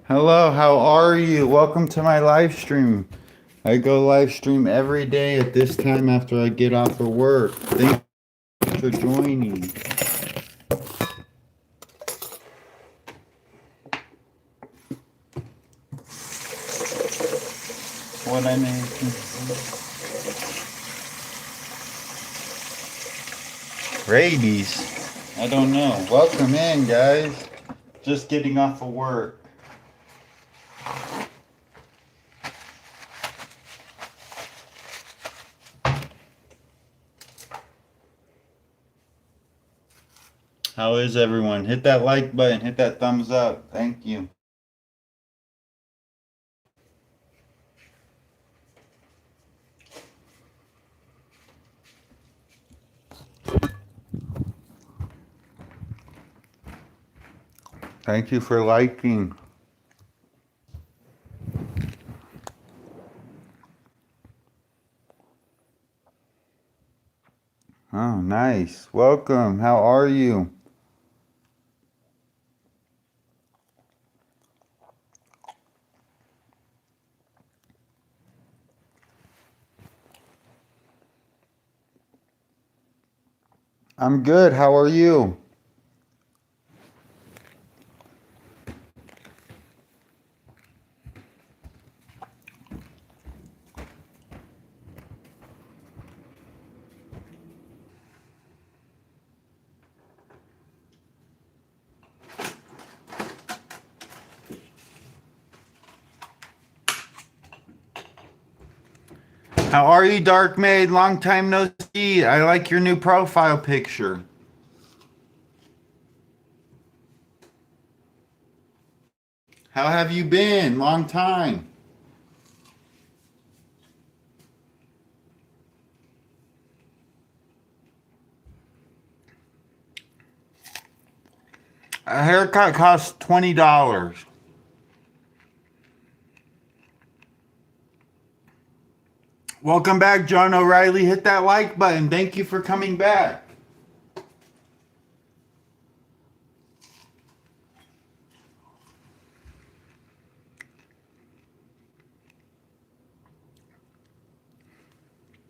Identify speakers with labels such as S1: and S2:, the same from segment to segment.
S1: Hello, how are you? Welcome to my live stream. I go live stream every day at this time after I get off of work. Thank you for joining. What I making? Rabies? I don't know. Welcome in, guys. Just getting off of work. How is everyone? Hit that like button, hit that thumbs up. Thank you. Thank you for liking. Oh, nice. Welcome. How are you? I'm good. How are you? How are you, Dark Maid? Long time no see. I like your new profile picture. How have you been? Long time. A haircut costs $20. Welcome back, John O'Reilly. Hit that like button. Thank you for coming back.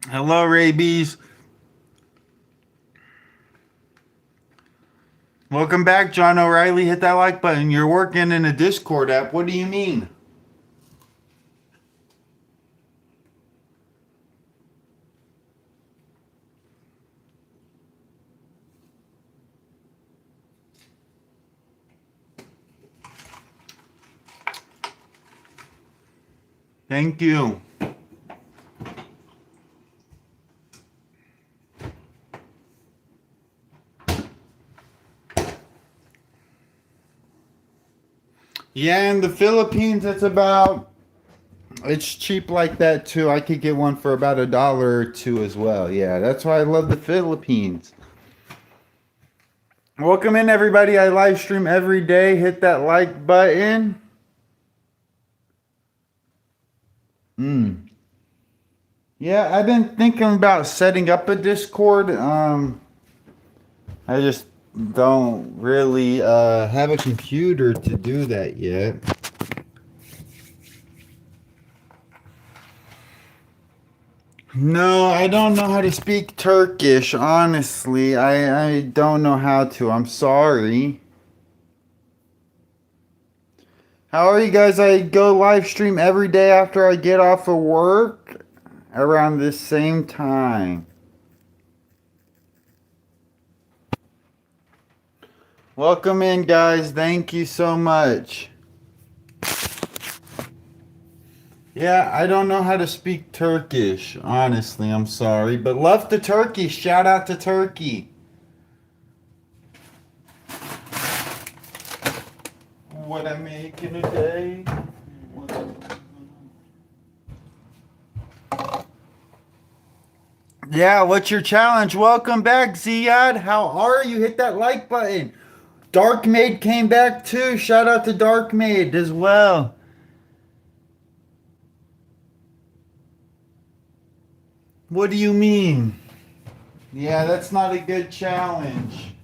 S1: Hello, Rabies. Welcome back, John O'Reilly. Hit that like button. You're working in a Discord app. What do you mean? Thank you. Yeah, in the Philippines, it's cheap like that too. I could get one for about $1 or two as well. Yeah, that's why I love the Philippines. Welcome in, everybody. I live stream every day. Hit that like button. Yeah, I've been thinking about setting up a Discord. I just don't really have a computer to do that yet. No, I don't know how to speak Turkish, honestly. I don't know how to. I'm sorry. How are you guys? I go live stream every day after I get off of work around this same time. Welcome in, guys. Thank you so much. Yeah, I don't know how to speak Turkish, honestly. I'm sorry. But love to Turkey. Shout out to Turkey. What I make in a day? Yeah, what's your challenge? Welcome back, Ziad. How are you? Hit that like button. Dark Maid came back too. Shout out to Dark Maid as well. What do you mean? Yeah, that's not a good challenge.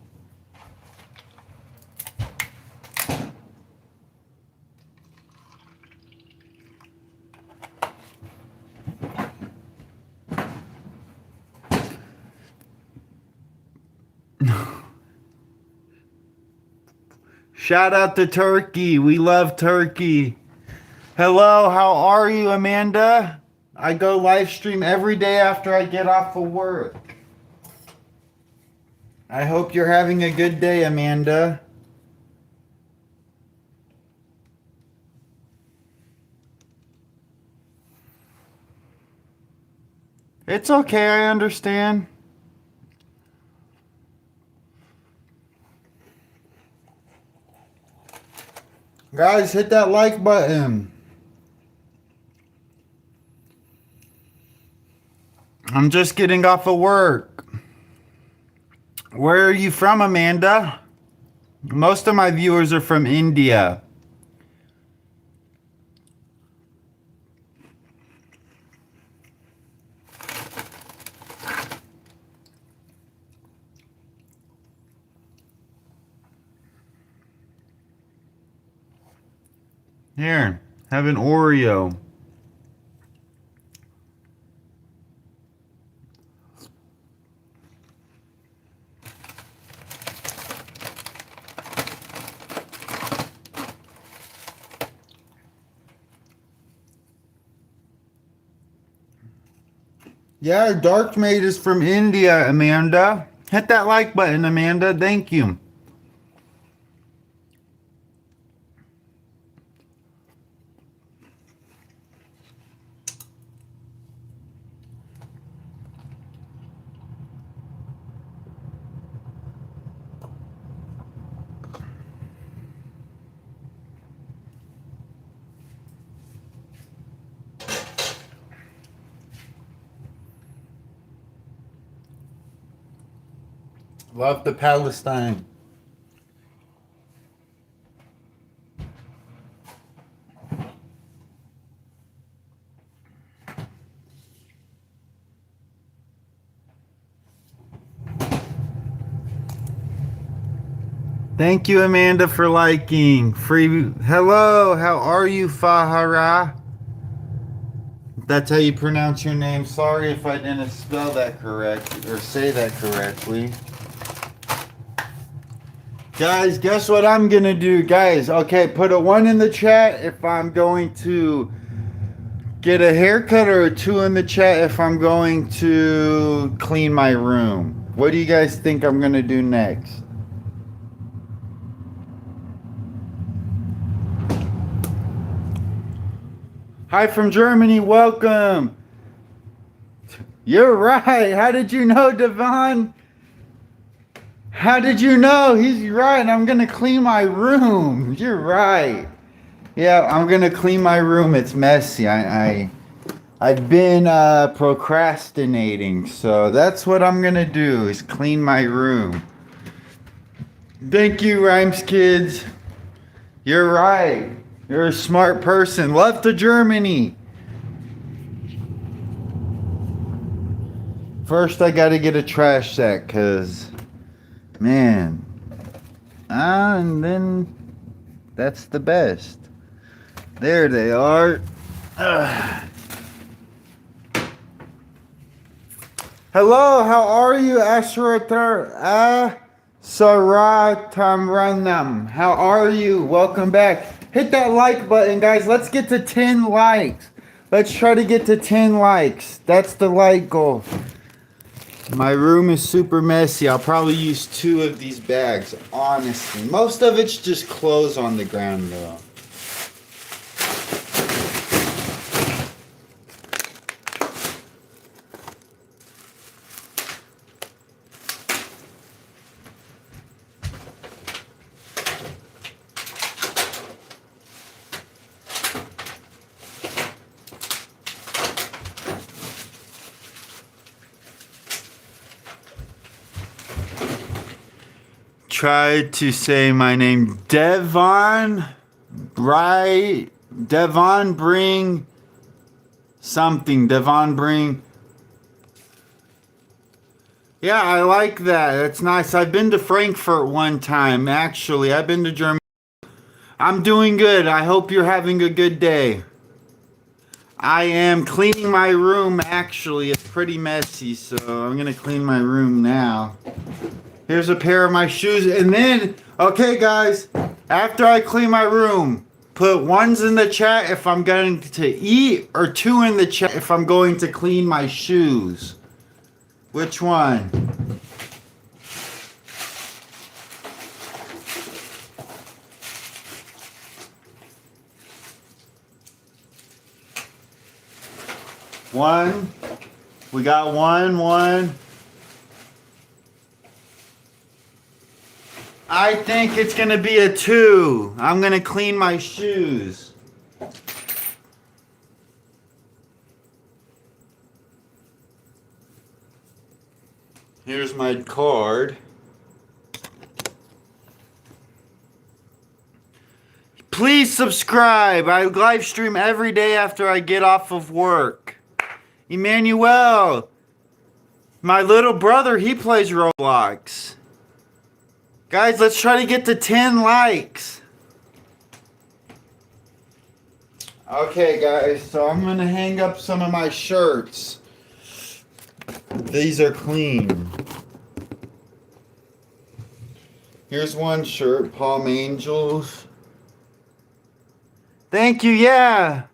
S1: Shout out to Turkey. We love Turkey. Hello, how are you, Amanda? I go live stream every day after I get off of work. I hope you're having a good day, Amanda. It's okay, I understand. Guys, hit that like button. I'm just getting off of work. Where are you from, Amanda? Most of my viewers are from India. Here, have an Oreo. Yeah, Dark Maid is from India, Amanda. Hit that like button, Amanda. Thank you. Love the Palestine. Thank you, Amanda, for liking. Hello, how are you, Fahara? That's how you pronounce your name. Sorry if I didn't spell that correct or say that correctly. Guys, guess what I'm gonna do, guys? Okay, put a 1 in the chat if I'm going to get a haircut, or a 2 in the chat if I'm going to clean my room. What do you guys think I'm gonna do next? Hi from Germany, welcome. You're right. How did you know, Devon? How did you know? He's right. I'm gonna clean my room. You're right. Yeah, I'm gonna clean my room. It's messy. I've been procrastinating, so that's what I'm gonna do, is clean my room. Thank you, Rhymes Kids. You're right. You're a smart person. Love to Germany. First, I gotta get a trash sack, cause man, and then that's the best. There they are. Hello, how are you, Saratamranam? How are you? Welcome back. Hit that like button, guys. Let's get to 10 likes. Let's try to get to 10 likes. That's the like goal. My room is super messy. I'll probably use 2 of these bags, honestly. Most of it's just clothes on the ground, though. Tried to say my name, Devon, right? Devon bring something. Devon bring. Yeah, I like that. That's nice. I've been to Frankfurt one time, actually. I've been to Germany. I'm doing good. I hope you're having a good day. I am cleaning my room, actually. It's pretty messy, so I'm going to clean my room now. Here's a pair of my shoes. And then, okay, guys, After I clean my room, put ones in the chat if I'm going to eat, or two in the chat if I'm going to clean my shoes. Which one? One. We got one. I think it's gonna be a 2. I'm gonna clean my shoes. Here's my card. Please subscribe. I live stream every day after I get off of work. Emmanuel, my little brother, he plays Roblox. Guys, let's try to get to 10 likes. Okay, guys, so I'm going to hang up some of my shirts. These are clean. Here's one shirt, Palm Angels. Thank you, yeah.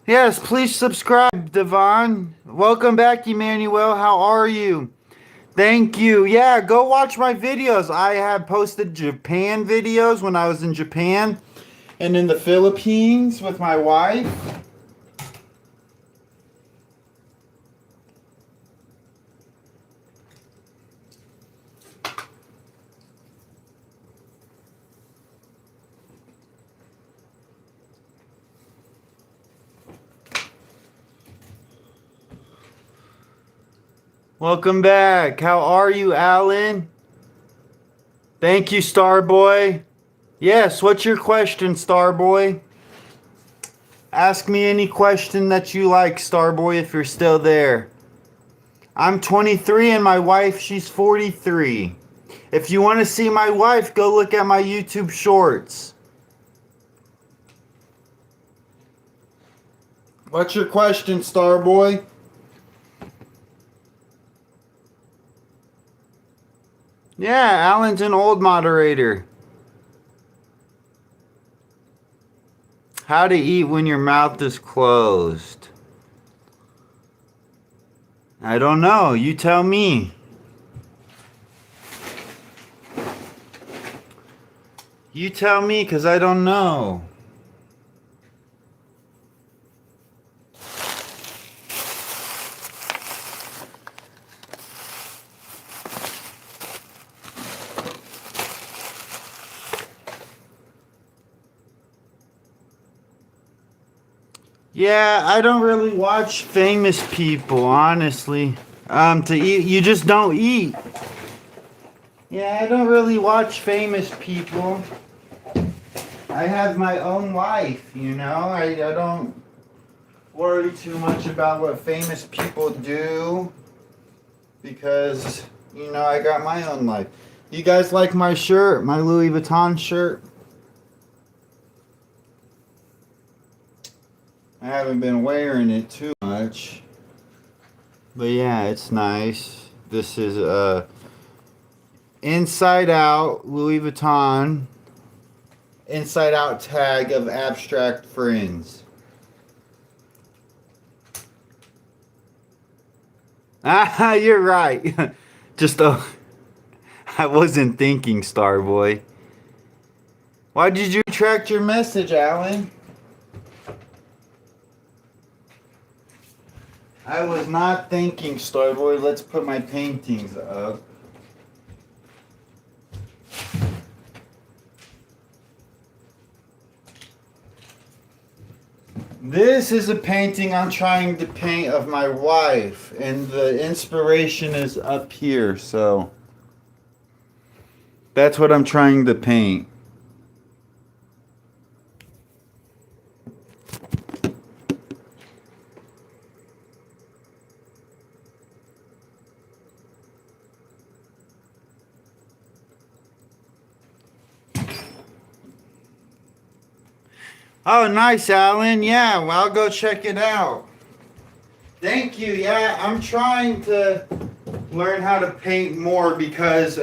S1: Yes, please subscribe, Devon. Welcome back, Emmanuel. How are you? Thank you. Yeah, go watch my videos. I have posted Japan videos when I was in Japan and in the Philippines with my wife. Welcome back. How are you, Alan? Thank you, Starboy. Yes, what's your question, Starboy? Ask me any question that you like, Starboy, if you're still there. I'm 23 and my wife, she's 43. If you want to see my wife, go look at my YouTube shorts. What's your question, Starboy? Yeah, Alan's an old moderator. How to eat when your mouth is closed. I don't know. You tell me. You tell me, because I don't know. Yeah, I don't really watch famous people, honestly. To eat, you just don't eat. Yeah, I don't really watch famous people. I have my own life, you know? I don't worry too much about what famous people do because, you know, I got my own life. You guys like my shirt, my Louis Vuitton shirt? I haven't been wearing it too much. But yeah, it's nice. This is Inside Out Louis Vuitton Inside Out tag of Abstract Friends. Ah, you're right. Just I wasn't thinking, Starboy. Why did you retract your message, Alan? I was not thinking, Starboy. Let's put my paintings up. This is a painting I'm trying to paint of my wife, and the inspiration is up here, so that's what I'm trying to paint. Oh, nice, Alan. Yeah, well, I'll go check it out. Thank you. Yeah, I'm trying to learn how to paint more because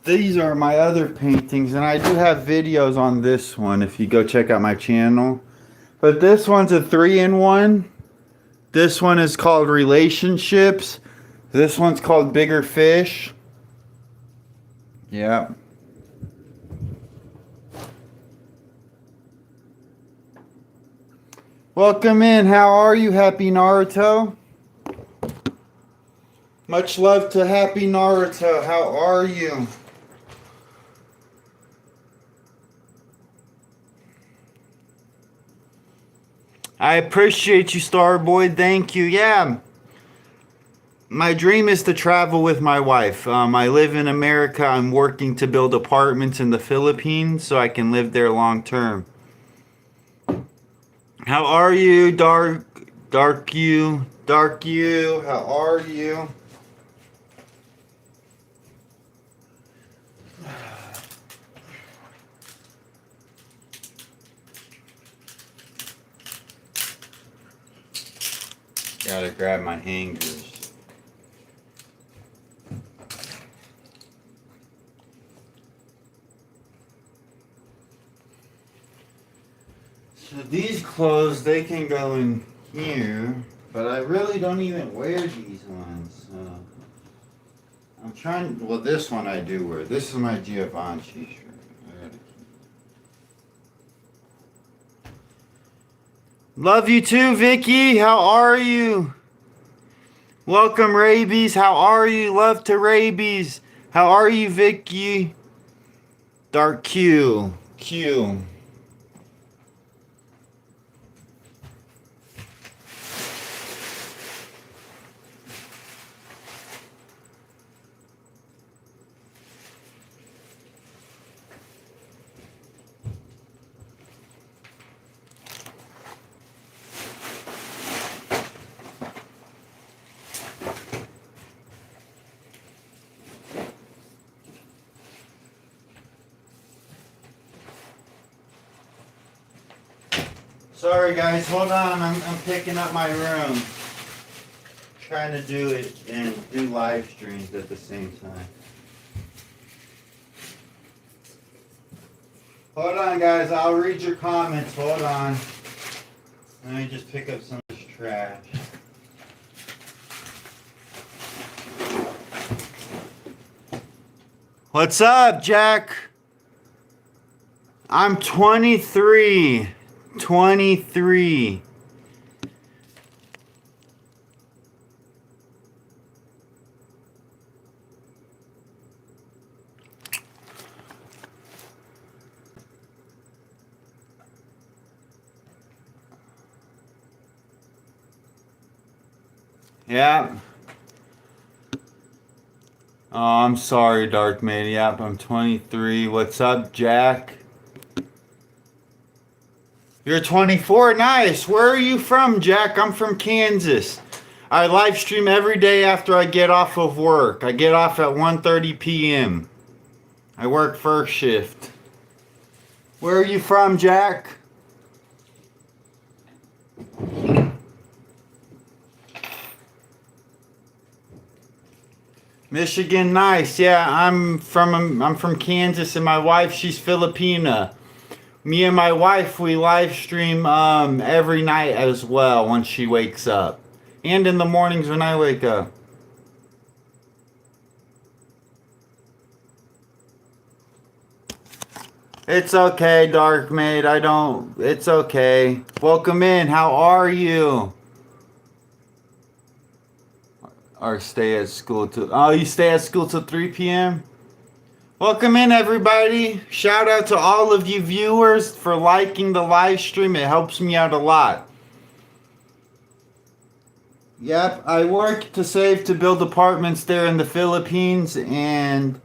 S1: These are my other paintings, and I do have videos on this one if you go check out my channel. But this one's a 3-in-1. This one is called Relationships. This one's called Bigger Fish. Yeah. Welcome in. How are you, Happy Naruto? Much love to Happy Naruto. How are you? I appreciate you, Starboy. Thank you. Yeah. My dream is to travel with my wife. I live in America. I'm working to build apartments in the Philippines so I can live there long term. How are you, Dark You? How are you? Gotta grab my hangers. So these clothes, they can go in here, but I really don't even wear these ones. So I'm trying, well, this one I do wear. This is my Givenchy shirt. Love you too, Vicky. How are you? Welcome, Rabies. How are you? Love to Rabies. How are you, Vicky? Dark Q. Q. Sorry guys, hold on, I'm picking up my room. Trying to do it and do live streams at the same time. Hold on guys, I'll read your comments, hold on. Let me just pick up some of this trash. What's up, Jack? I'm 23. 23. Yeah. Oh, I'm sorry, Dark Maid. Yep, I'm 23. What's up, Jack? You're 24? Nice. Where are you from, Jack? I'm from Kansas. I live stream every day after I get off of work. I get off at 1:30 p.m. I work first shift. Where are you from, Jack? Michigan, nice. Yeah, I'm from Kansas, and my wife, she's Filipina. Me and my wife, we live stream every night as well once she wakes up, and in the mornings when I wake up. It's okay, Dark Maid. It's okay. Welcome in. How are you? Or stay at school till... Oh, you stay at school till 3 p.m.? Welcome in, everybody. Shout out to all of you viewers for liking the live stream. It helps me out a lot. Yep, I work to save to build apartments there in the Philippines, and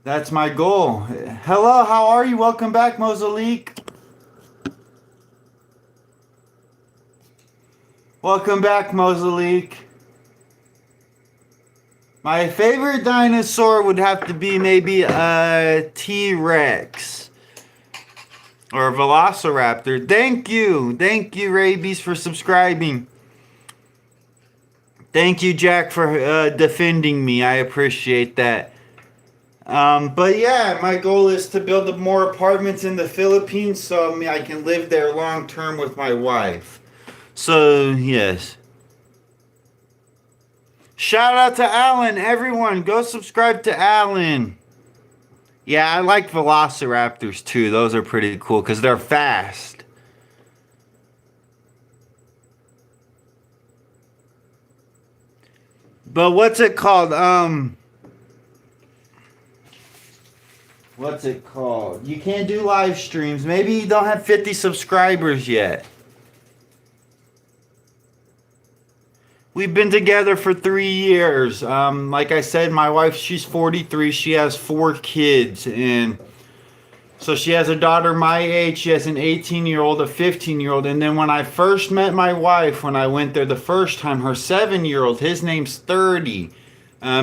S1: that's my goal. Hello, how are you? Welcome back, Mozambique. Welcome back, Mozambique. My favorite dinosaur would have to be maybe a T-Rex or a Velociraptor. Thank you, Rabies, for subscribing. Thank you, Jack, for defending me. I appreciate that. But yeah, my goal is to build more apartments in the Philippines so I can live there long term with my wife. So, yes. Shout out to Alan. Everyone, go subscribe to Alan. Yeah, I like velociraptors too. Those are pretty cool because they're fast. But what's it called? What's it called? You can't do live streams. Maybe you don't have 50 subscribers yet. We've been together for 3 years. Like I said, my wife, she's 43. She has 4 kids. And so she has a daughter my age. She has an 18-year-old, a 15-year-old. And then when I first met my wife, when I went there the first time, her 7-year-old, his name's 30.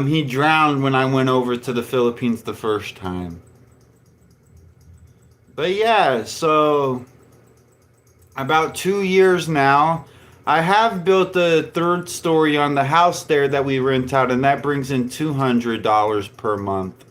S1: He drowned when I went over to the Philippines the first time. But yeah, so about 2 years now. I have built a third story on the house there that we rent out, and that brings in $200 per month.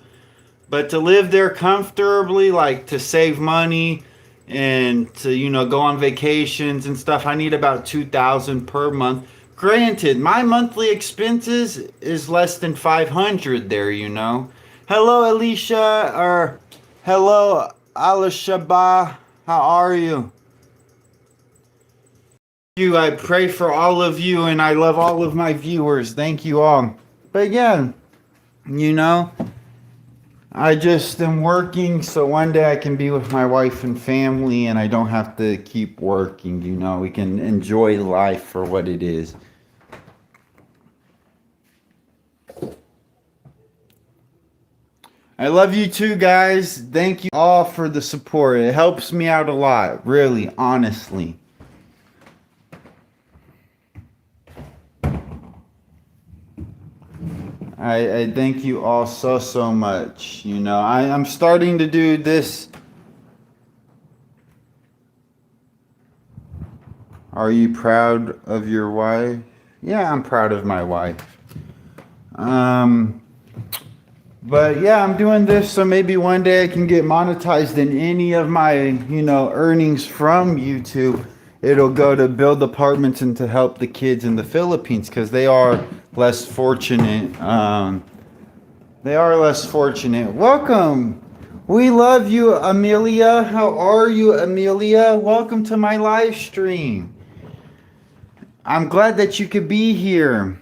S1: But to live there comfortably, like to save money and to, go on vacations and stuff, I need about 2,000 per month. Granted, my monthly expenses is less than 500 there. Hello, Alicia, or hello, Alishaba. How are you? I pray for all of you and I love all of my viewers. Thank you all. But yeah, you know, I just am working so one day I can be with my wife and family and I don't have to keep working. We can enjoy life for what it is. I love you too, guys. Thank you all for the support. It helps me out a lot, really, honestly. I thank you all so much. I'm starting to do this. Are you proud of your wife? Yeah, I'm proud of my wife. But yeah, I'm doing this so maybe one day I can get monetized in any of my, earnings from YouTube. It'll go to build apartments and to help the kids in the Philippines because they are less fortunate. They are less fortunate. Welcome. We love you, Amelia. How are you, Amelia? Welcome to my live stream. I'm glad that you could be here.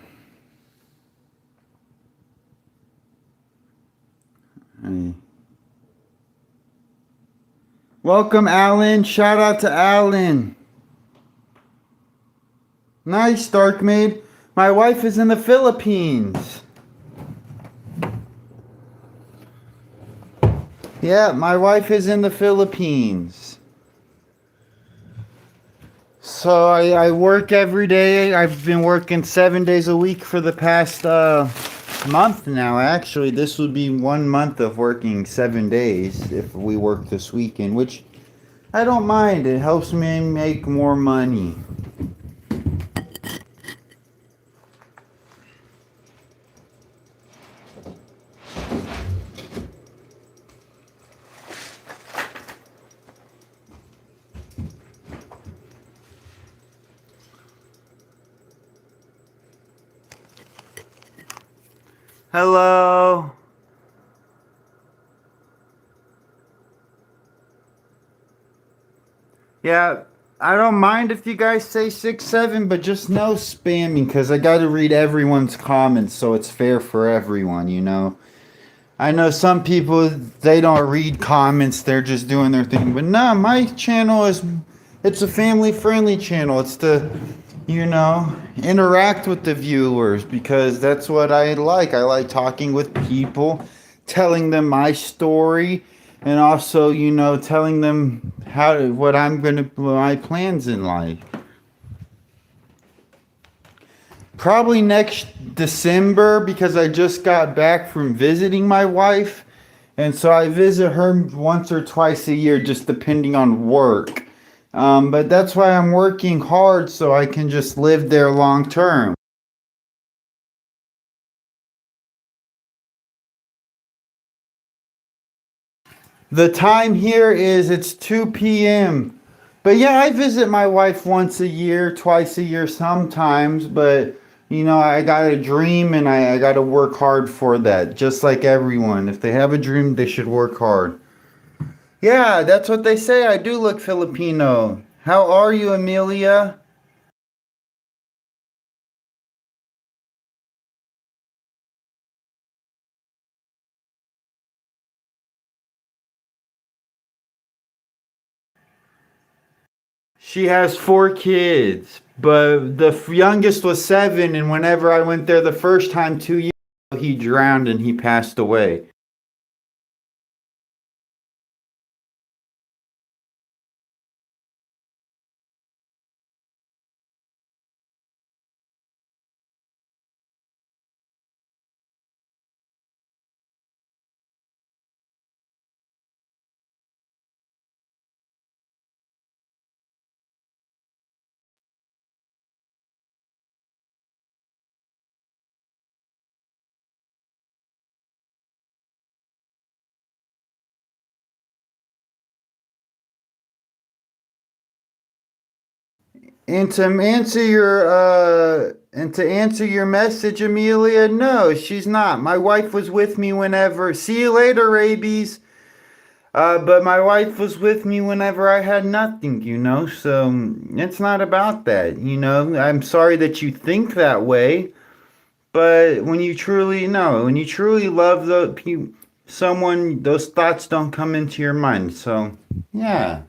S1: Welcome, Alan. Shout out to Alan. Nice, Darkmaid. My wife is in the Philippines. Yeah, my wife is in the Philippines. So I work every day. I've been working 7 days a week for the past month now. Actually, this would be 1 month of working 7 days if we work this weekend, which I don't mind. It helps me make more money. Hello. Yeah, I don't mind if you guys say 6-7, but just no spamming because I got to read everyone's comments so it's fair for everyone. I know some people, they don't read comments, they're just doing their thing. But no, my channel it's a family-friendly channel. It's to, interact with the viewers because that's what I like. I like talking with people, telling them my story, and also, telling them my plans in life. Probably next December because I just got back from visiting my wife. And so I visit her once or twice a year, just depending on work. But that's why I'm working hard so I can just live there long term. The time here is it's 2 p.m. But yeah, I visit my wife once a year, twice a year sometimes, but I got a dream and I got to work hard for that, just like everyone. If they have a dream, they should work hard. Yeah, that's what they say. I do look Filipino. How are you, Amelia? She has 4 kids, but the youngest was 7, and whenever I went there the first time 2 years ago, he drowned and he passed away. And to answer your message, Amelia, no, she's not. My wife was with me whenever. See you later, rabies. But my wife was with me whenever I had nothing. So it's not about that. I'm sorry that you think that way, but when you truly love someone, those thoughts don't come into your mind. So yeah.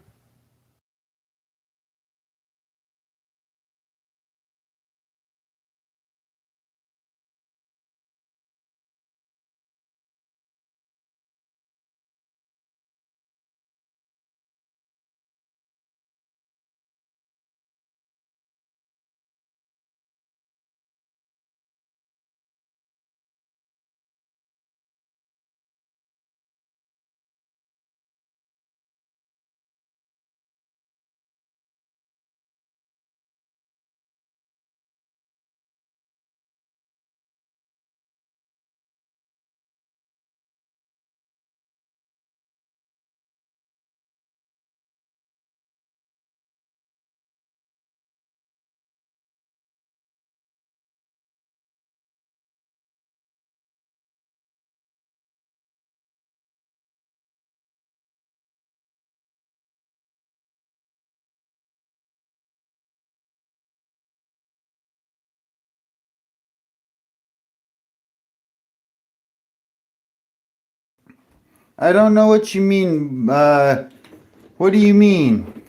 S1: I don't know what you mean. What do you mean?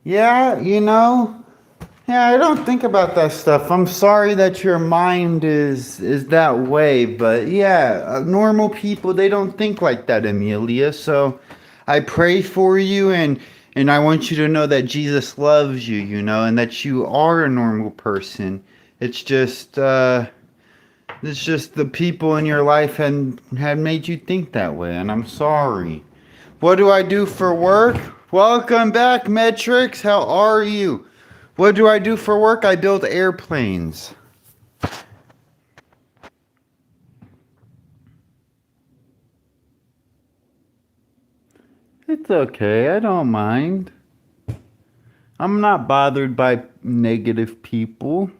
S1: Yeah, yeah, I don't think about that stuff. I'm sorry that your mind is that way, but yeah, normal people they don't think like that, Amelia. So I pray for you and I want you to know that Jesus loves you, and that you are a normal person. It's just it's just the people in your life had made you think that way, and I'm sorry. What do I do for work? Welcome back, Metrics. How are you? What do I do for work? I build airplanes. It's okay. I don't mind. I'm not bothered by negative people.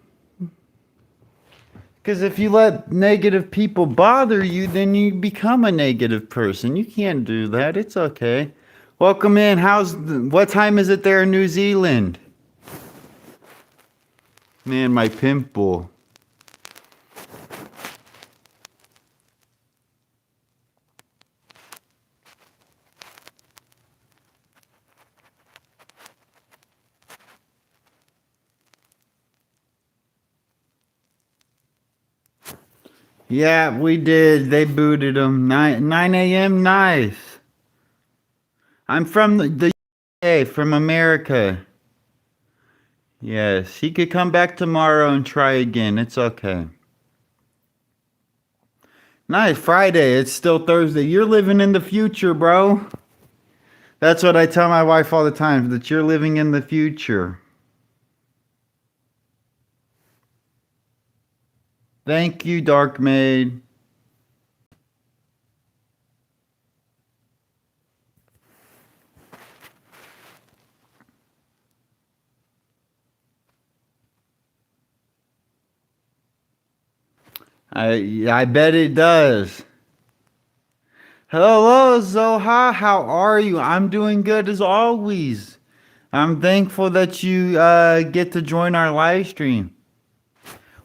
S1: Because if you let negative people bother you, then you become a negative person. You can't do that. It's okay. Welcome in. What time is it there in New Zealand? Man, my pimple. Yeah, we did. They booted him. 9 a.m. Nice. I'm from the UK, from America. Yes, he could come back tomorrow and try again. It's okay. Nice. Friday. It's still Thursday. You're living in the future, bro. That's what I tell my wife all the time, that you're living in the future. Thank you, Dark Maid. I bet it does. Hello, Zoha. How are you? I'm doing good as always. I'm thankful that you get to join our live stream.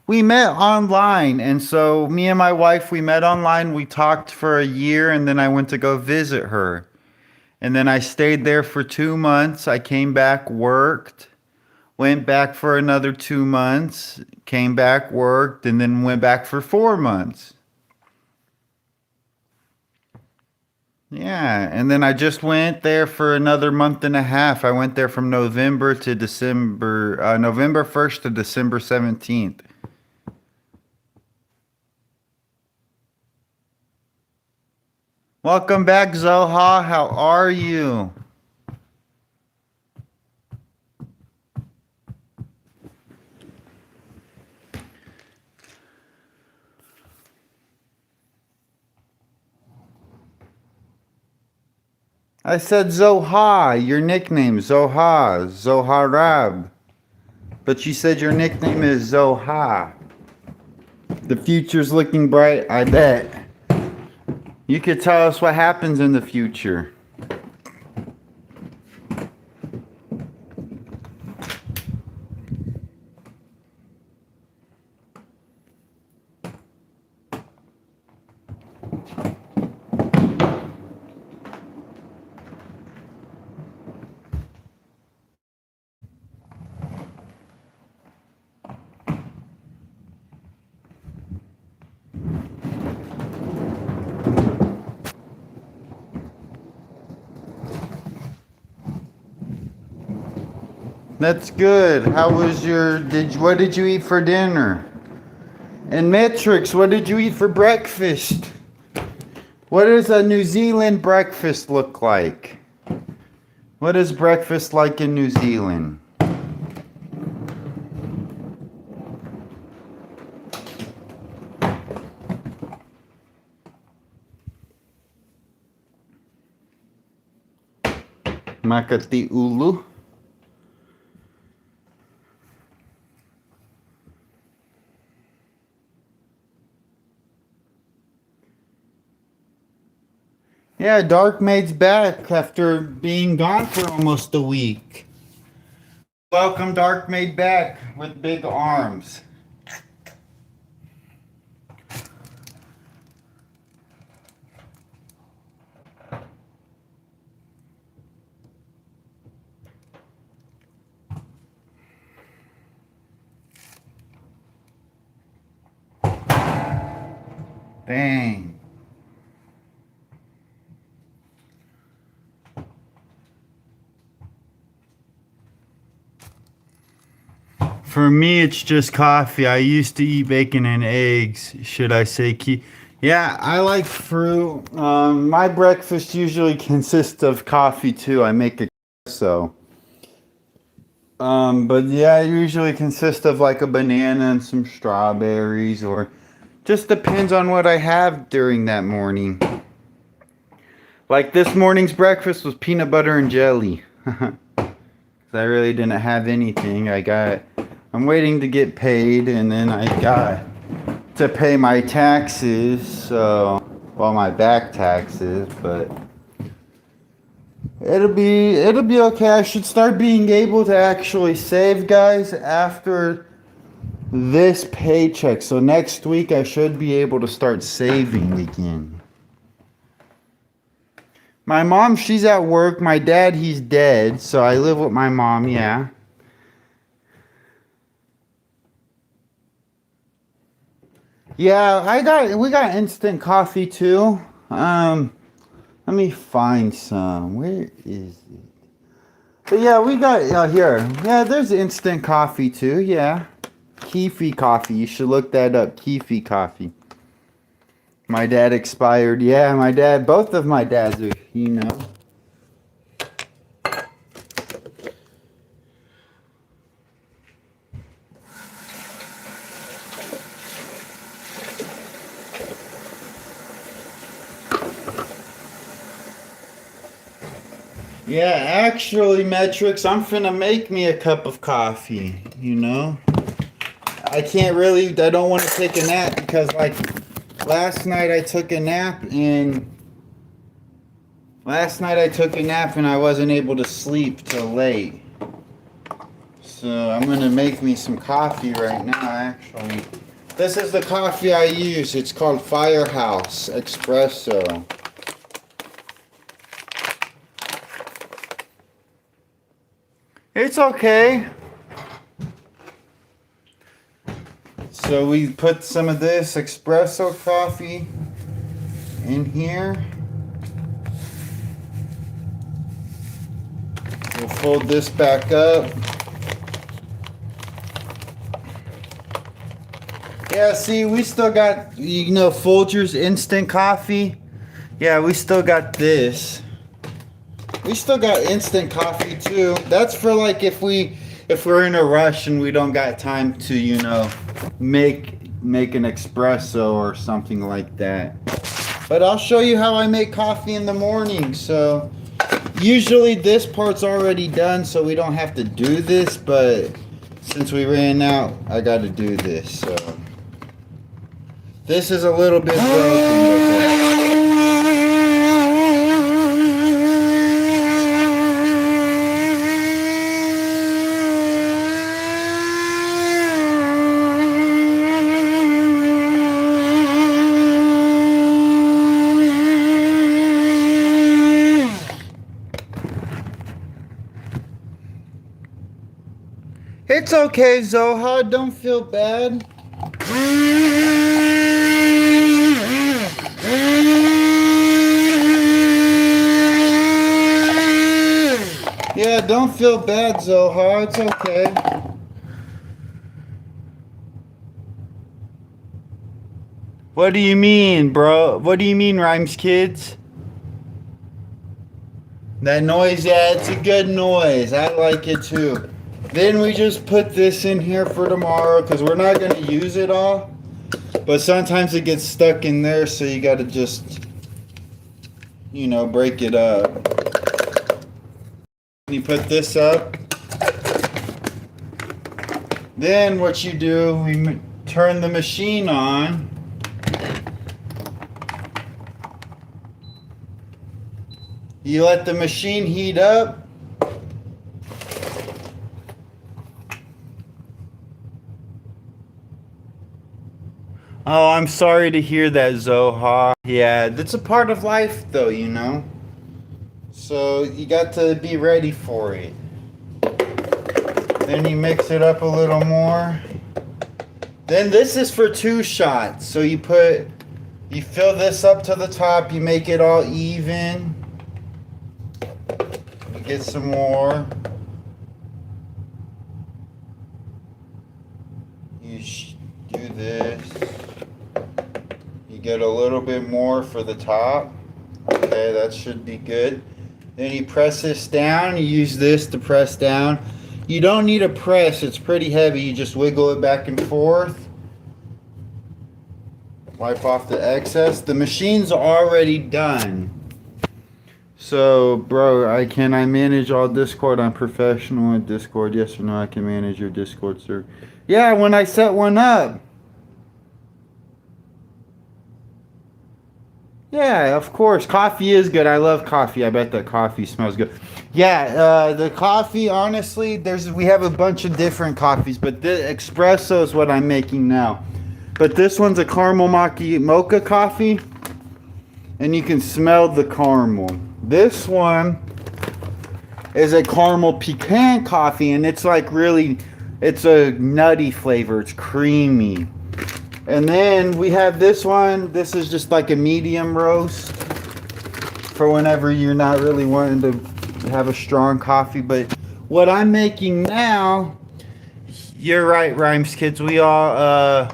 S1: We met online, and so me and my wife, we met online. We talked for a year, and then I went to go visit her. And then I stayed there for 2 months. I came back, worked, went back for another 2 months, came back, worked, and then went back for 4 months. Yeah, and then I just went there for another month and a half. I went there from November to December, November 1st to December 17th. Welcome back, Zoha. How are you? I said Zoha, your nickname, Zoha, Zoharab. But you said your nickname is Zoha. The future's looking bright, I bet. You could tell us what happens in the future. That's good. How was what did you eat for dinner? And Matrix, what did you eat for breakfast? What does a New Zealand breakfast look like? What is breakfast like in New Zealand? Makati ulu. Yeah, Dark Maid's back after being gone for almost a week. Welcome, Dark Maid, back with big arms. Dang. For me, it's just coffee. I used to eat bacon and eggs. Should I say Yeah, I like fruit. My breakfast usually consists of coffee too. I make a so. But yeah, it usually consists of like a banana and some strawberries, or just depends on what I have during that morning. Like this morning's breakfast was peanut butter and jelly. I really didn't have anything. I'm waiting to get paid, and then I got to pay my taxes, so, well, my back taxes, but it'll be okay. I should start being able to actually save, guys, after this paycheck. So next week I should be able to start saving again. My mom, she's at work. My dad, he's dead, so I live with my mom, yeah. Yeah, we got instant coffee too. Let me find some. Where is it? But yeah, we got here. Yeah, there's instant coffee too. Yeah, Keefy coffee. You should look that up. Keefy coffee. My dad expired. Yeah, my dad. Both of my dads are. Yeah, actually, Metrics, I'm finna make me a cup of coffee, you know? I can't really, I don't want to take a nap because, like, last night I took a nap and I wasn't able to sleep till late. So I'm gonna make me some coffee right now, actually. This is the coffee I use. It's called Firehouse Espresso. It's okay. So we put some of this espresso coffee in here. We'll fold this back up. Yeah, see, we still got, you know, Folgers instant coffee. Yeah, we still got this. We still got instant coffee too. That's for like if we're in a rush and we don't got time to, you know, make an espresso or something like that. But I'll show you how I make coffee in the morning. So usually this part's already done, so we don't have to do this, but since we ran out, I got to do this. So this is a little bit broken. It's okay, Zoha. Don't feel bad. Yeah, don't feel bad, Zoha. It's okay. What do you mean, bro? What do you mean, Rhymes Kids? That noise, yeah, it's a good noise. I like it too. Then we just put this in here for tomorrow because we're not going to use it all. But sometimes it gets stuck in there, so you got to just, you know, break it up. You put this up. Then what you do, we turn the machine on. You let the machine heat up. Oh, I'm sorry to hear that, Zoha. Yeah, that's a part of life, though, you know? So you got to be ready for it. Then you mix it up a little more. Then this is for 2 shots. So you fill this up to the top, you make it all even. You get some more. You do this. You get a little bit more for the top. Okay, that should be good. Then you press this down. You use this to press down. You don't need a press. It's pretty heavy. You just wiggle it back and forth. Wipe off the excess. The machine's already done. So, bro, can I manage all Discord? I'm professional at Discord. Yes or no? I can manage your Discord, sir. Yeah, when I set one up. Yeah, of course. Coffee is good. I love coffee. I bet that coffee smells good. Yeah, the coffee, honestly, we have a bunch of different coffees, but the espresso is what I'm making now. But this one's a caramel mocha coffee, and you can smell the caramel. This one is a caramel pecan coffee, and it's like it's a nutty flavor. It's creamy. And then we have this one. This is just like a medium roast for whenever you're not really wanting to have a strong coffee. But what I'm making now, you're right, Rhymes Kids. We all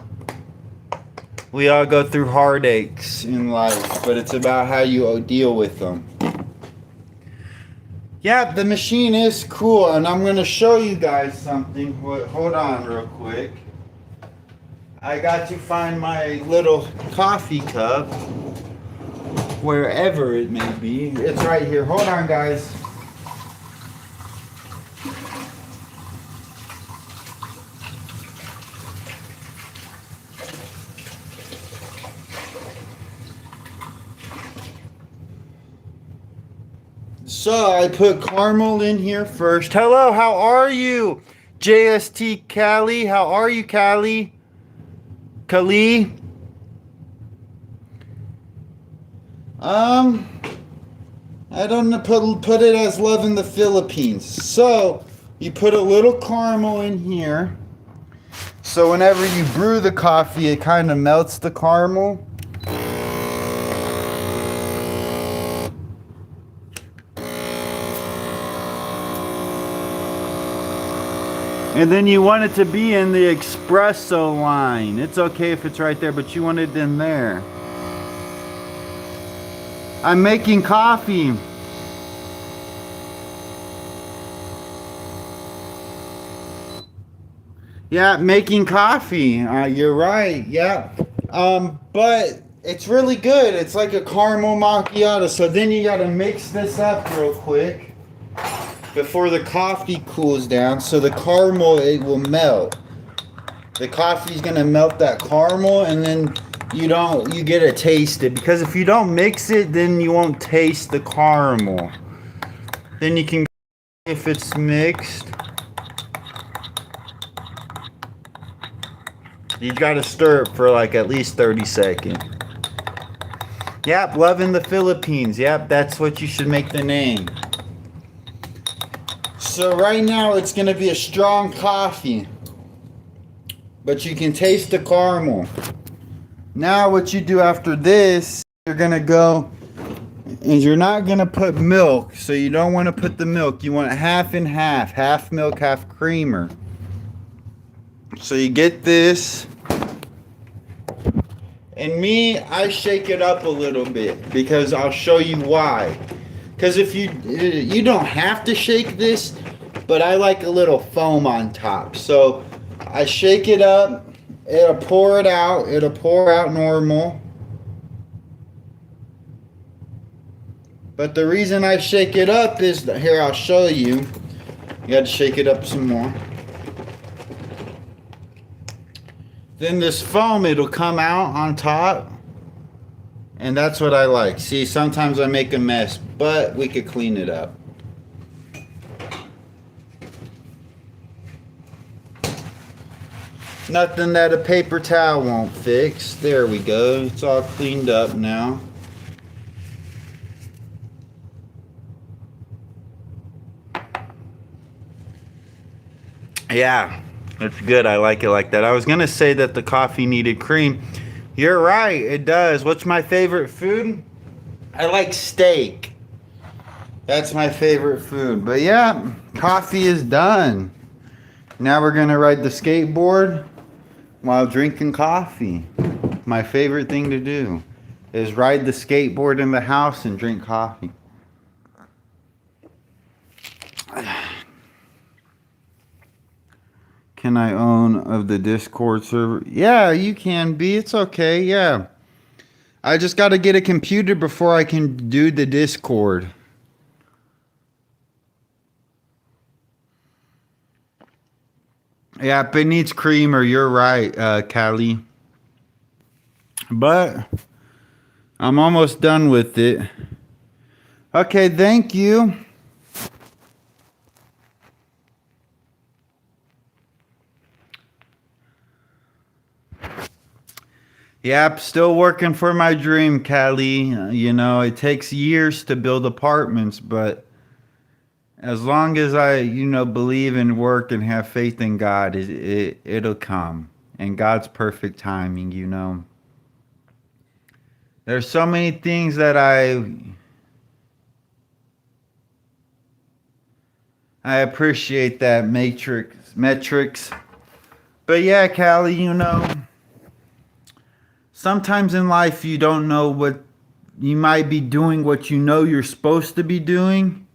S1: go through heartaches in life, but it's about how you deal with them. Yeah, the machine is cool, and I'm going to show you guys something. Hold on real quick. I got to find my little coffee cup, wherever it may be. It's right here. Hold on, guys. So I put caramel in here first. Hello, how are you? JST Cali, how are you, Cali? Kali? I don't know, put it as Love in the Philippines. So you put a little caramel in here. So whenever you brew the coffee, it kind of melts the caramel. And then you want it to be in the espresso line. It's okay if it's right there, but you want it in there. I'm making coffee. Yeah, making coffee. You're right. Yeah. But it's really good. It's like a caramel macchiato. So then you gotta mix this up real quick before the coffee cools down, so the caramel, it will melt. The coffee's gonna melt that caramel, and then you get to taste it, because if you don't mix it, then you won't taste the caramel. Then you can, if it's mixed, you gotta stir it for like at least 30 seconds. Yep, Love in the Philippines. Yep, that's what you should make the name. So right now it's going to be a strong coffee, but you can taste the caramel. Now what you do after this, you're going to go, and you're not going to put milk. So you don't want to put the milk. You want half and half milk, half creamer. So you get this. And me, I shake it up a little bit, because I'll show you why. Because if you don't have to shake this, but I like a little foam on top. So I shake it up, it'll pour it out, it'll pour out normal. But the reason I shake it up is, here, I'll show you. You got to shake it up some more. Then this foam, it'll come out on top. And that's what I like. See, sometimes I make a mess, but we could clean it up. Nothing that a paper towel won't fix. There we go. It's all cleaned up now. Yeah, it's good. I like it like that. I was going to say that the coffee needed cream. You're right, it does. What's my favorite food? I like steak. That's my favorite food. But yeah, coffee is done. Now we're going to ride the skateboard while drinking coffee. My favorite thing to do is ride the skateboard in the house and drink coffee. Can I own of the Discord server? Yeah, you can be. It's okay. Yeah. I just got to get a computer before I can do the Discord. Yeah, it needs creamer. You're right, Callie. But I'm almost done with it. Okay, thank you. Yep, still working for my dream, Callie. You know, it takes years to build apartments, but as long as I, believe in work and have faith in God, it'll come. And God's perfect timing, There's so many things that I appreciate that metrics. But yeah, Callie, sometimes in life you don't know what you might be doing, what you're supposed to be doing,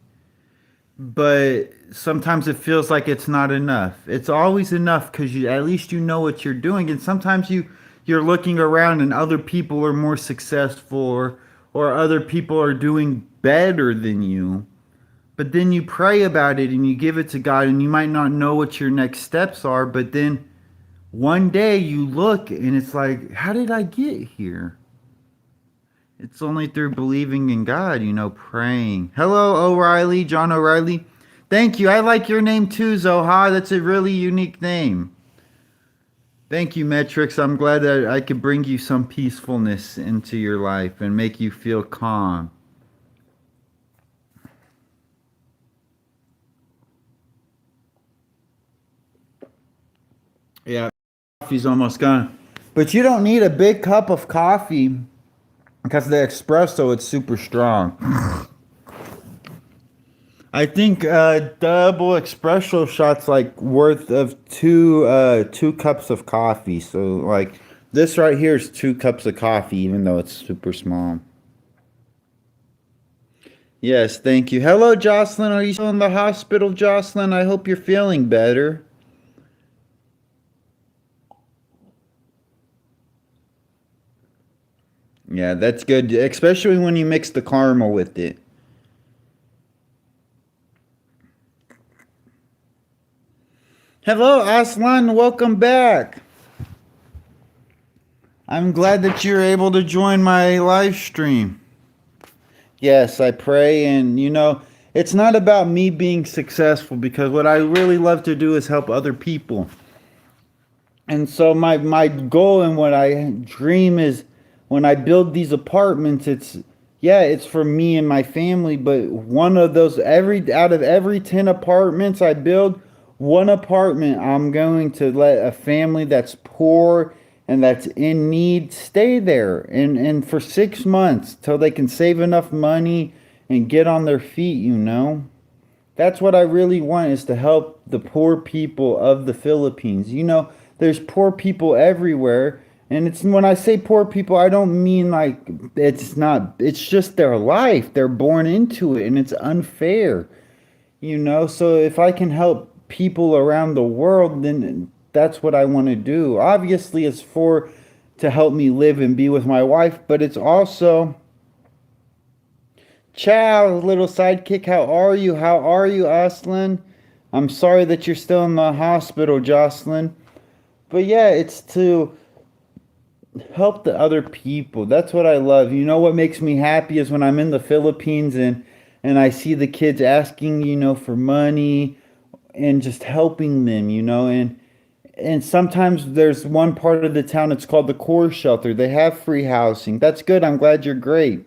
S1: but sometimes it feels like it's not enough. It's always enough, because at least you know what you're doing. And sometimes you're looking around and other people are more successful, or other people are doing better than you. But then you pray about it and you give it to God, and you might not know what your next steps are, but then one day you look and it's like, how did I get here? It's only through believing in God, praying. Hello, O'Reilly, John O'Reilly. Thank you. I like your name too, Zoha. That's a really unique name. Thank you, Metrix. I'm glad that I could bring you some peacefulness into your life and make you feel calm. Yeah, coffee's almost gone. But you don't need a big cup of coffee because the espresso it's super strong. I think double espresso shots like worth of two cups of coffee. So like this right here is 2 cups of coffee, even though it's super small. Yes, thank you. Hello, Jocelyn. Are you still in the hospital, Jocelyn? I hope you're feeling better. Yeah, that's good, especially when you mix the caramel with it. Hello, Aslan. Welcome back. I'm glad that you're able to join my live stream. Yes, I pray, and it's not about me being successful because what I really love to do is help other people. And so my goal and what I dream is when I build these apartments, it's for me and my family, but one of those every out of every 10 apartments I build, one apartment I'm going to let a family that's poor and that's in need stay there and for 6 months till they can save enough money and get on their feet. That's what I really want is to help the poor people of the Philippines. There's poor people everywhere. And it's when I say poor people, I don't mean like it's just their life. They're born into it and it's unfair. So if I can help people around the world, then that's what I want to do. Obviously, it's for to help me live and be with my wife, but it's also ciao, little sidekick. How are you? How are you, Aslan? I'm sorry that you're still in the hospital, Jocelyn. But yeah, it's to help the other people. That's what I love. What makes me happy is when I'm in the Philippines and I see the kids asking, for money and just helping them. And sometimes there's one part of the town it's called the core shelter. They have free housing. That's good. I'm glad you're great.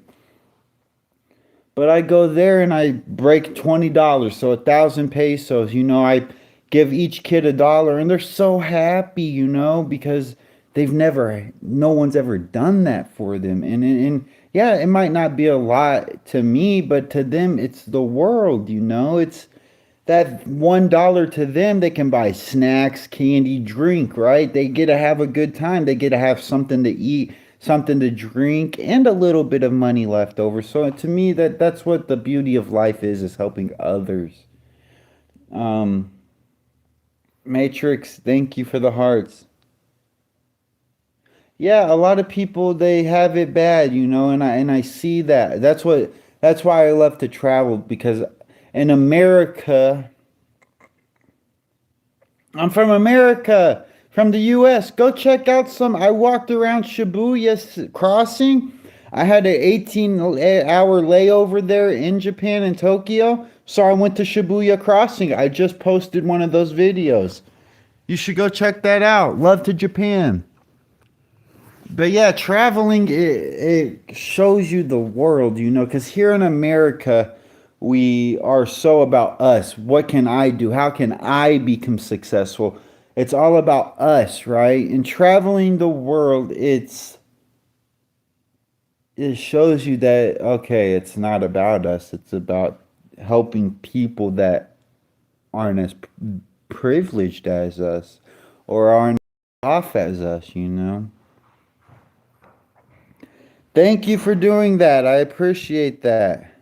S1: But I go there and I break $20, so 1,000 pesos. I give each kid $1, and they're so happy, because no one's ever done that for them. And yeah, it might not be a lot to me, but to them, it's the world. It's that $1 to them, they can buy snacks, candy, drink, right? They get to have a good time. They get to have something to eat, something to drink, and a little bit of money left over. So to me, that's what the beauty of life is helping others. Um, Matrix, thank you for the hearts. Yeah, a lot of people they have it bad, and I see that. That's why I love to travel because in America, I'm from America, from the US. Go check out some. I walked around Shibuya crossing. I had an 18-hour layover there in Japan and Tokyo. So I went to Shibuya crossing. I just posted one of those videos. You should go check that out. Love to Japan. But yeah, traveling it shows you the world, because here in America, we are so about us. What can I do? How can I become successful? It's all about us, right? And traveling the world, it shows you that okay, it's not about us. It's about helping people that aren't as privileged as us or aren't off as us. Thank you for doing that. I appreciate that.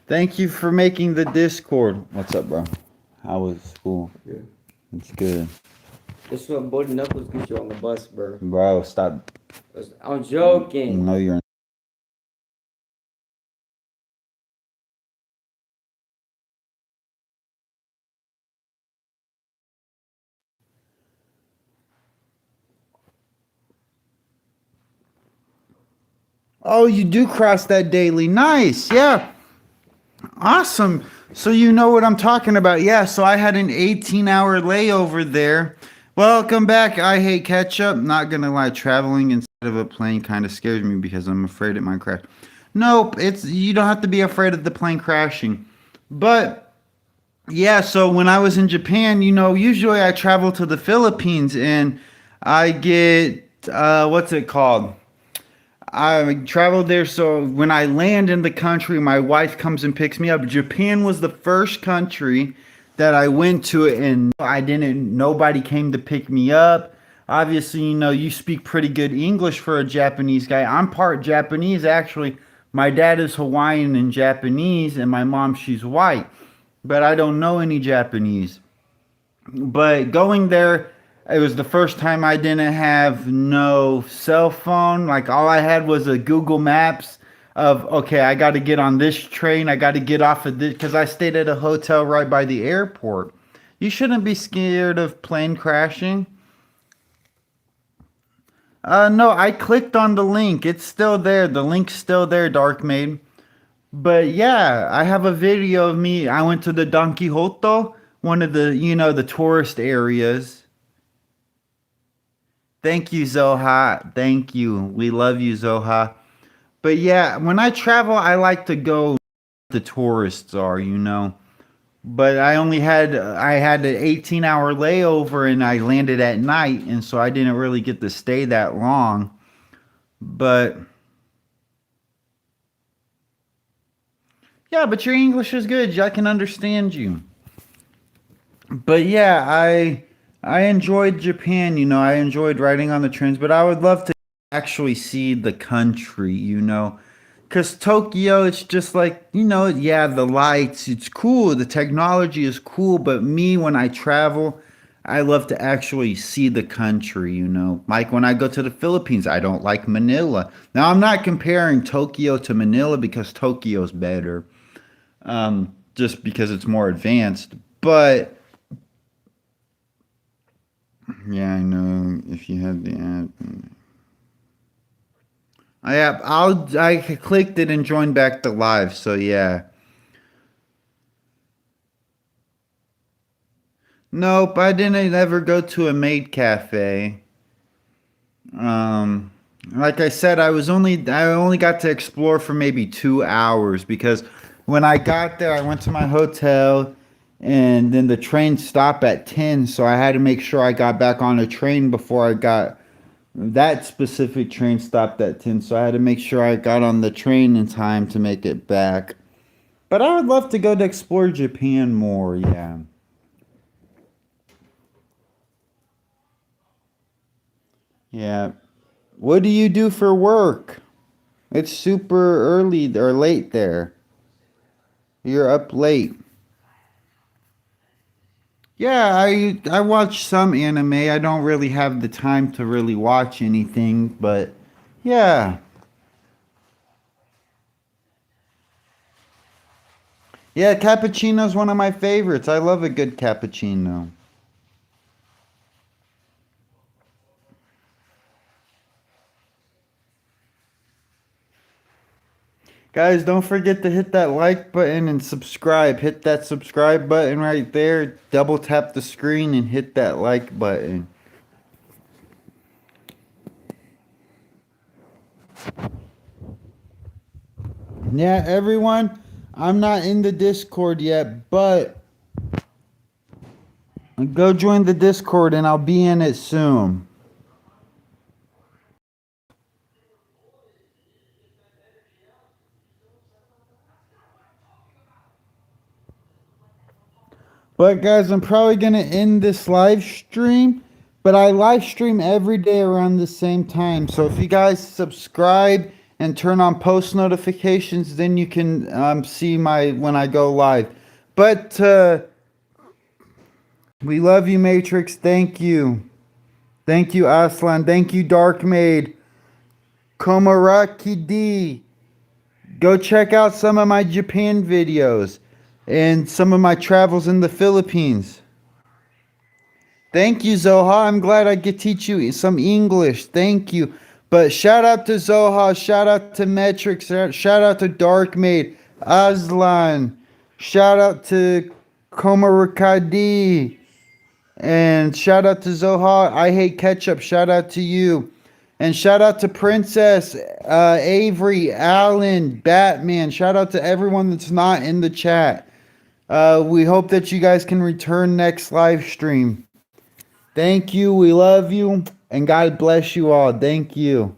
S1: Thank you for making the Discord. What's up, bro? How was school?
S2: Good.
S1: It's good.
S2: This what Bloody Knuckles get you on the bus, bro.
S1: Bro, stop.
S2: I'm joking.
S1: No, you're Oh, you do cross that daily. Nice. Yeah. Awesome. So you know what I'm talking about. Yeah, so I had an 18-hour layover there. Welcome back. I hate ketchup. Not gonna lie, traveling inside of a plane kind of scares me because I'm afraid it might crash. Nope, it's you don't have to be afraid of the plane crashing. But yeah, so when I was in Japan, usually I travel to the Philippines and I get what's it called? I traveled there, so when I land in the country, my wife comes and picks me up. Japan was the first country that I went to, and nobody came to pick me up. Obviously, you speak pretty good English for a Japanese guy. I'm part Japanese, actually. My dad is Hawaiian and Japanese, and my mom, she's white. But I don't know any Japanese. But going there, it was the first time I didn't have no cell phone. Like all I had was a Google Maps of, okay, I got to get on this train. I got to get off of this because I stayed at a hotel right by the airport. You shouldn't be scared of plane crashing. No, I clicked on the link. It's still there. The link's still there, Dark Maid. But yeah, I have a video of me. I went to the Don Quixote, one of the tourist areas. Thank you, Zoha. Thank you. We love you, Zoha. But yeah, when I travel, I like to go where the tourists are. But I had an 18-hour layover and I landed at night, and so I didn't really get to stay that long. But yeah, but your English is good. I can understand you. But yeah, I enjoyed Japan. I enjoyed riding on the trains, but I would love to actually see the country. Because Tokyo, it's just like, yeah, the lights, it's cool. The technology is cool. But me, when I travel, I love to actually see the country. Like when I go to the Philippines, I don't like Manila. Now, I'm not comparing Tokyo to Manila because Tokyo's better, just because it's more advanced. But yeah, I know if you had the app. I clicked it and joined back to live, so yeah. Nope, I didn't ever go to a maid cafe. Like I said, I only got to explore for maybe 2 hours because when I got there, I went to my hotel and then the train stopped at 10, so I had to make sure I got back on a train before I got that specific train stopped at 10, so I had to make sure I got on the train in time to make it back. But I would love to go to explore Japan more, yeah. Yeah. What do you do for work? It's super early or late there. You're up late. Yeah, I watch some anime. I don't really have the time to really watch anything, but yeah. Yeah, cappuccino's one of my favorites. I love a good cappuccino. Guys, don't forget to hit that like button and subscribe. Hit that subscribe button right there. Double tap the screen and hit that like button. Yeah, everyone, I'm not in the Discord yet, but go join the Discord and I'll be in it soon. But guys, I'm probably going to end this live stream, but I live stream every day around the same time. So if you guys subscribe and turn on post notifications, then you can see when I go live. But we love you, Matrix. Thank you. Thank you, Aslan. Thank you, Dark Maid. Komoraki D. Go check out some of my Japan videos and some of my travels in the Philippines. Thank you, Zoha. I'm glad I could teach you some English. Thank you. But shout out to Zoha, shout out to Metrics, shout out to Darkmaid, Aslan, shout out to Komarakadi, and shout out to Zoha. I hate ketchup. Shout out to you. And shout out to Princess, Avery, Alan, Batman. Shout out to everyone that's not in the chat. We hope that you guys can return next live stream. Thank you. We love you. And God bless you all. Thank you.